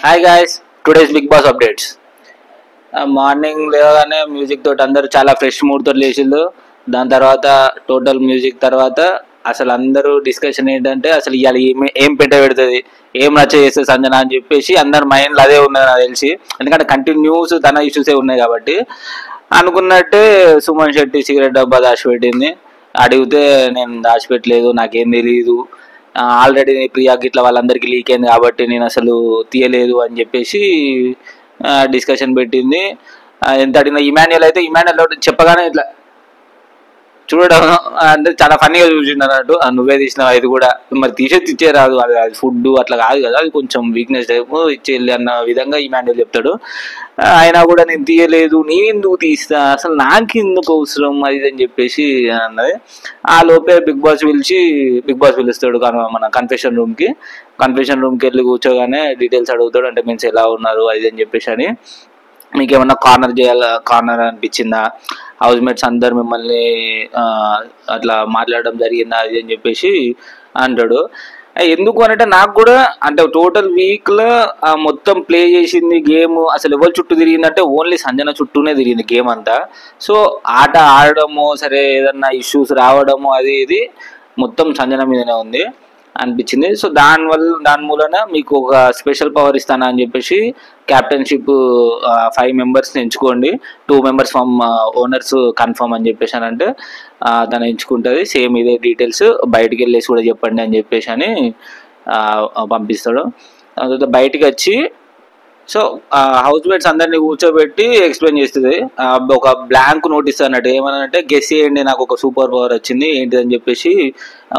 Hi guys, today's Bigg Boss updates. Morning లేవగానే music తోటి అందరూ చాలా ఫ్రెష్ మూడ్ తోటి లేచిళ్ళు. దాని తర్వాత టోటల్ మ్యూజిక్ తర్వాత అసలు అందరూ డిస్కషన్ ఏంటంటే అసలు ఇవాళ ఏం పెట్ట పెడుతుంది, ఏం నచ్చ చేస్తుంది సంజన అని చెప్పేసి అందరి మైండ్లో అదే ఉన్నది నాకు తెలిసి. ఎందుకంటే కంటిన్యూస్ తన ఇష్యూసే ఉన్నాయి కాబట్టి. అనుకున్నట్టే సుమన్ శెట్టి సిగరెట్ డబ్బా దాచిపెట్టింది. అడిగితే నేను దాచిపెట్టలేదు, నాకేం తెలియదు, ఆల్రెడీ ప్రియా గిట్ల వాళ్ళందరికీ లీక్ అయింది కాబట్టి నేను అసలు తీయలేదు అని చెప్పేసి డిస్కషన్ పెట్టింది. ఎంత అడిగిన ఇమాన్యుయల్ అయితే ఇమాన్యుయల్ చెప్పగానే ఇట్లా చూడడం అంటే చాలా ఫన్నీగా చూసిండు అన్నట్టు. నువ్వే తీసినావు, ఇది కూడా మరి తీసేది ఇచ్చేరాదు, అది ఫుడ్ అట్లా కాదు కదా, అది కొంచెం వీక్నెస్ టైపు ఇచ్చేయాలి అన్న విధంగా ఇమాన్యుయల్ చెప్తాడు. అయినా కూడా నేను తీయలేదు, నేనెందుకు తీస్తా, అసలు నాకు ఎందుకు అవసరం అది అని చెప్పేసి అన్నది. ఆ లోపే బిగ్ బాస్ పిలుస్తాడు మన కన్ఫెషన్ రూమ్కి వెళ్ళి కూర్చోగానే డీటెయిల్స్ అడుగుతాడు. అంటే మీన్స్ ఎలా ఉన్నారు అది అని చెప్పేసి అని, మీకు ఏమన్నా కార్నర్ అనిపించిందా, హౌస్ మేట్స్ అందరు మిమ్మల్ని అట్లా మాట్లాడడం జరిగిందా అది అని చెప్పేసి అంటాడు. ఎందుకు అనంటే నాకు కూడా అంటే టోటల్ వీక్లో మొత్తం ప్లే చేసింది గేమ్ అసలు ఎవరి చుట్టూ తిరిగిందంటే ఓన్లీ సంజన చుట్టూనే తిరిగింది గేమ్ అంతా. సో ఆట ఆడడము సరే, ఏదన్నా ఇష్యూస్ రావడము అది ఇది మొత్తం సంజన మీదనే ఉంది అనిపించింది. సో దాని మూలన మీకు ఒక స్పెషల్ పవర్ ఇస్తానా అని చెప్పేసి క్యాప్టెన్షిప్ 5 మెంబర్స్ని ఎంచుకోండి, 2 మెంబర్స్ ఫ్రమ్ ఓనర్స్ కన్ఫర్మ్ అని చెప్పేసి అని అంటే తను ఎంచుకుంటుంది. సేమ్ ఇదే డీటెయిల్స్ బయటికి వెళ్ళేసి కూడా చెప్పండి అని చెప్పేసి అని పంపిస్తాడు. తర్వాత బయటికి వచ్చి సో హౌస్ మేట్స్ అందరినీ కూర్చోబెట్టి ఎక్స్ప్లెయిన్ చేస్తుంది. ఒక బ్లాంక్ నోటీస్ అన్నట్టు, ఏమనంటే గెస్ చేయండి నాకు ఒక సూపర్ పవర్ వచ్చింది ఏంటిది అని చెప్పేసి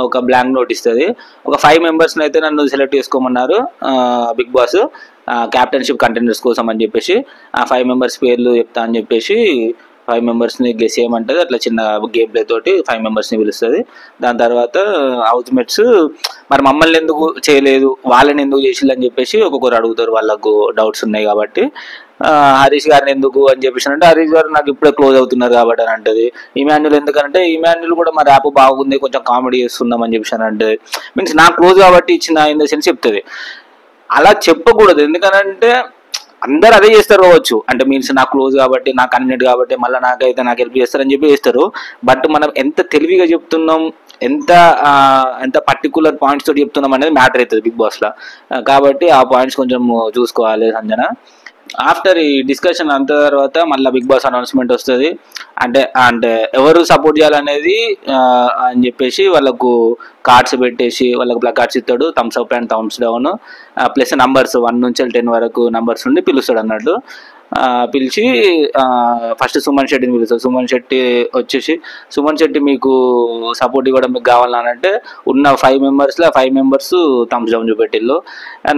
ఒక బ్లాంక్ నోట్ ఇస్తుంది. ఒక 5 మెంబర్స్ని అయితే నన్ను సెలెక్ట్ చేసుకోమన్నారు బిగ్ బాస్ క్యాప్టెన్షిప్ కంటెండర్స్ కోసం అని చెప్పేసి. ఆ 5 మెంబర్స్ పేర్లు చెప్తా అని చెప్పేసి 5 మెంబర్స్ని గెస్ చేయమంటుంది. అట్లా చిన్న గేమ్ ప్లే తోటి 5 మెంబర్స్ని పిలుస్తుంది. దాని తర్వాత హౌస్ మేట్స్ మరి మమ్మల్ని ఎందుకు చేయలేదు, వాళ్ళని ఎందుకు చేసిల్లు అని చెప్పేసి ఒక్కొక్కరు అడుగుతారు, వాళ్ళకు డౌట్స్ ఉన్నాయి కాబట్టి. హరీష్ గారిని ఎందుకు అని చెప్పేసి అంటే హరీష్ గారు నాకు ఇప్పుడే క్లోజ్ అవుతున్నారు కాబట్టి అని అంటది. ఇమాన్యుల్ ఎందుకంటే ఇమాన్యుల్ కూడా మా ర్యాప్ బాగుంది, కొంచెం కామెడీ చేస్తున్నాం అని చెప్పేసి అని అంటే మీన్స్ నాకు క్లోజ్ కాబట్టి ఇచ్చిన ఇన్ ద సెన్స్ చెప్తుంది. అలా చెప్పకూడదు, ఎందుకనంటే అందరు అదే చేస్తారు కావచ్చు, అంటే మీన్స్ నాకు క్లోజ్ కాబట్టి నాకు కన్వీనియంట్ కాబట్టి మళ్ళీ నాకైతే నాకు హెల్ప్ చేస్తారని చెప్పి చేస్తారు. బట్ మనం ఎంత తెలివిగా చెప్తున్నాం, ఎంత పర్టికులర్ పాయింట్స్ తోటి చెప్తున్నాం అనేది మ్యాటర్ అవుతుంది బిగ్ బాస్లో. కాబట్టి ఆ పాయింట్స్ కొంచెం చూసుకోవాలి సంజన. ఆఫ్టర్ ఈ డిస్కషన్ అంత తర్వాత మళ్ళీ బిగ్ బాస్ అనౌన్స్మెంట్ వస్తుంది. అంటే ఎవరు సపోర్ట్ చేయాలనేది అని చెప్పేసి వాళ్ళకు కార్డ్స్ పెట్టేసి వాళ్ళకు ప్లగ్ కార్డ్స్ ఇస్తాడు, thumbs up and thumbs down plus numbers 1 నుంచి 10 వరకు నంబర్స్ ఉండి పిలుస్తాడు అన్నట్టు. పిలిచి ఫస్ట్ సుమన్ శెట్టిని పిలుస్తాడు. సుమన్ శెట్టి మీకు సపోర్ట్ ఇవ్వడం మీకు కావాలనంటే ఉన్న 5 మెంబర్స్లో 5 మెంబర్స్ థమ్స్ డౌన్ చూపెట్టిళ్ళు.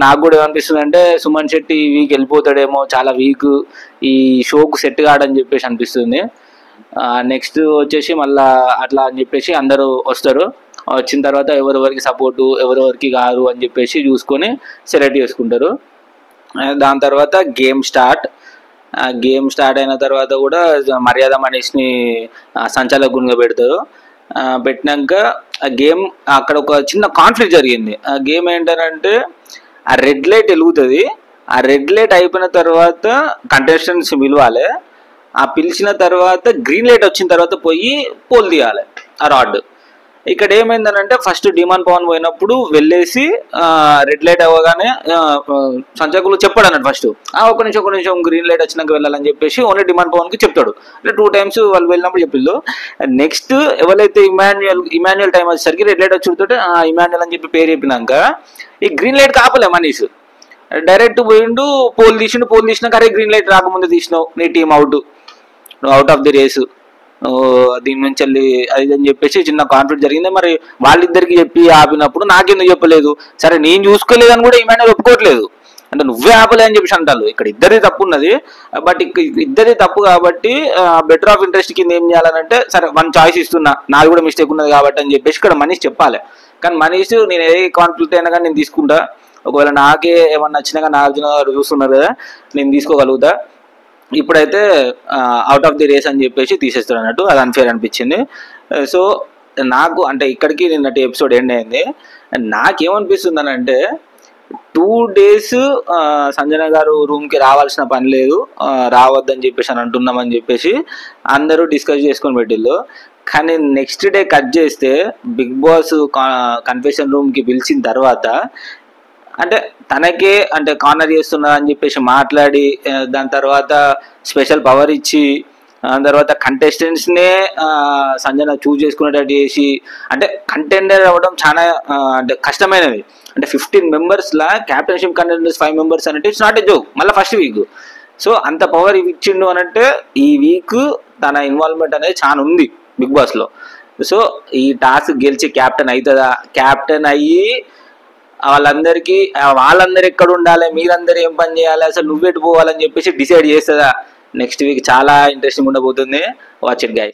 నాకు కూడా ఏమనిపిస్తుంది అంటే సుమన్ శెట్టి ఈ వీక్ వెళ్ళిపోతాడేమో, చాలా వీక్, ఈ షోకు సెట్ కాడని చెప్పేసి అనిపిస్తుంది. నెక్స్ట్ వచ్చేసి మళ్ళా అట్లా అని చెప్పేసి అందరూ వస్తారు. వచ్చిన తర్వాత ఎవరెవరికి సపోర్టు ఎవరెవరికి కాదు అని చెప్పేసి చూసుకొని సెలెక్ట్ చేసుకుంటారు. దాని తర్వాత గేమ్ స్టార్ట్ అయిన తర్వాత కూడా మర్యాద మనీష్ని సంచాలకునిగా పెడతారు. పెట్టినాక ఆ గేమ్ అక్కడ ఒక చిన్న కాన్ఫ్లిక్ట్ జరిగింది. ఆ గేమ్ ఏంటంటే ఆ రెడ్ లైట్ వెలుగుతుంది. ఆ రెడ్ లైట్ అయిపోయిన తర్వాత కంటెస్టెంట్స్ పిలవాలి. ఆ పిలిచిన తర్వాత గ్రీన్ లైట్ వచ్చిన తర్వాత పోయి పోల్ తీయాలి ఆ రాడ్. ఇక్కడ ఏమైందనంటే ఫస్ట్ డిమాండ్ పవన్ పోయినప్పుడు వెళ్ళేసి రెడ్ లైట్ అవ్వగానే సంచాకులు చెప్పాడు అన్నట్టు ఫస్ట్ ఒక నిమిషం గ్రీన్ లైట్ వచ్చినాక వెళ్ళాలని చెప్పేసి ఓన్లీ డిమాండ్ పవన్కి చెప్తాడు. అంటే 2 టైమ్స్ వాళ్ళు వెళ్ళినప్పుడు చెప్పిళ్ళు. నెక్స్ట్ ఎవరైతే ఇమాన్యుయల్ టైం వచ్చేసరికి రెడ్ లైట్ వచ్చి ఇమాన్యుయల్ అని చెప్పి పేరు చెప్పినాక ఈ గ్రీన్ లైట్ కాపలే మనీష్ డైరెక్ట్ పోయిండు, పోల్ తీసినాక అరే గ్రీన్ లైట్ రాకముందే తీసినావు, నీ team out of the race, దీని నుంచి వెళ్ళి అది అని చెప్పేసి చిన్న కాన్ఫ్లిక్ట్ జరిగింది. మరి వాళ్ళిద్దరికి చెప్పి ఆపినప్పుడు నాకెందుకు చెప్పలేదు, సరే నేను చూసుకోలేదని కూడా ఇమాన్యుయల్ ఒప్పుకోవట్లేదు, అంటే నువ్వే ఆపలే అని చెప్పేసి అంటారు. ఇక్కడ ఇద్దరిది తప్పు ఉన్నది. బట్ ఇద్దరిది తప్పు కాబట్టి బెటర్ ఆఫ్ ఇంట్రెస్ట్ కింద ఏం చేయాలనంటే సరే 1 చాయిస్ ఇస్తున్నా, నాది కూడా మిస్టేక్ ఉన్నది కాబట్టి అని చెప్పేసి ఇక్కడ మనీష్ చెప్పాలి. కానీ మనీష్ నేను ఏ కాన్ఫ్లిక్ట్ అయినా కానీ నేను తీసుకుంటా, ఒకవేళ నాకే ఏమన్నా వచ్చినా కానీ నాగార్జున గారు చూస్తున్నారు కదా నేను తీసుకోగలుగుతా, ఇప్పుడైతే అవుట్ ఆఫ్ ది రేస్ అని చెప్పేసి తీసేస్తాడు అన్నట్టు. అది అన్ఫేర్ అనిపించింది. సో నాకు అంటే ఇక్కడికి నిన్నటి ఎపిసోడ్ ఎండ్ అయింది. నాకేమనిపిస్తుంది అని అంటే 2 days సంజన గారు రూమ్కి రావాల్సిన పని లేదు, రావద్దని చెప్పేసి అని అంటున్నామని చెప్పేసి అందరూ డిస్కస్ చేసుకొని పెట్టిళ్ళు. కానీ నెక్స్ట్ డే కట్ చేస్తే బిగ్ బాస్ కన్ఫెషన్ రూమ్కి పిలిచిన తర్వాత అంటే తనకే అంటే కార్నర్ చేస్తున్నా అని చెప్పేసి మాట్లాడి దాని తర్వాత స్పెషల్ పవర్ ఇచ్చి దాని తర్వాత కంటెస్టెంట్స్నే సంజన చూజ్ చేసుకునేటట్టు చేసి అంటే కంటెండర్ అవ్వడం చాలా అంటే కష్టమైనది. అంటే 15 మెంబర్స్లా క్యాప్టెన్షిప్ కంటెండర్స్ 5 మెంబర్స్ అంటే ఇట్స్ నాట్ ఎ జోక్. మళ్ళీ ఫస్ట్ వీక్ సో అంత పవర్ ఇచ్చిండు అనంటే ఈ వీక్ తన ఇన్వాల్వ్మెంట్ అనేది చాలా ఉంది బిగ్ బాస్లో. సో ఈ టాస్క్ గెలిచి క్యాప్టెన్ అవుతుందా, క్యాప్టెన్ అయ్యి వాళ్ళందరూ ఎక్కడ ఉండాలి, మీరందరూ ఏం పని చేయాలి, అసలు నువ్వెటు పోవాలని చెప్పేసి డిసైడ్ చేస్తుందా, నెక్స్ట్ వీక్ చాలా ఇంట్రెస్టింగ్ ఉండబోతుంది. Watch it guys.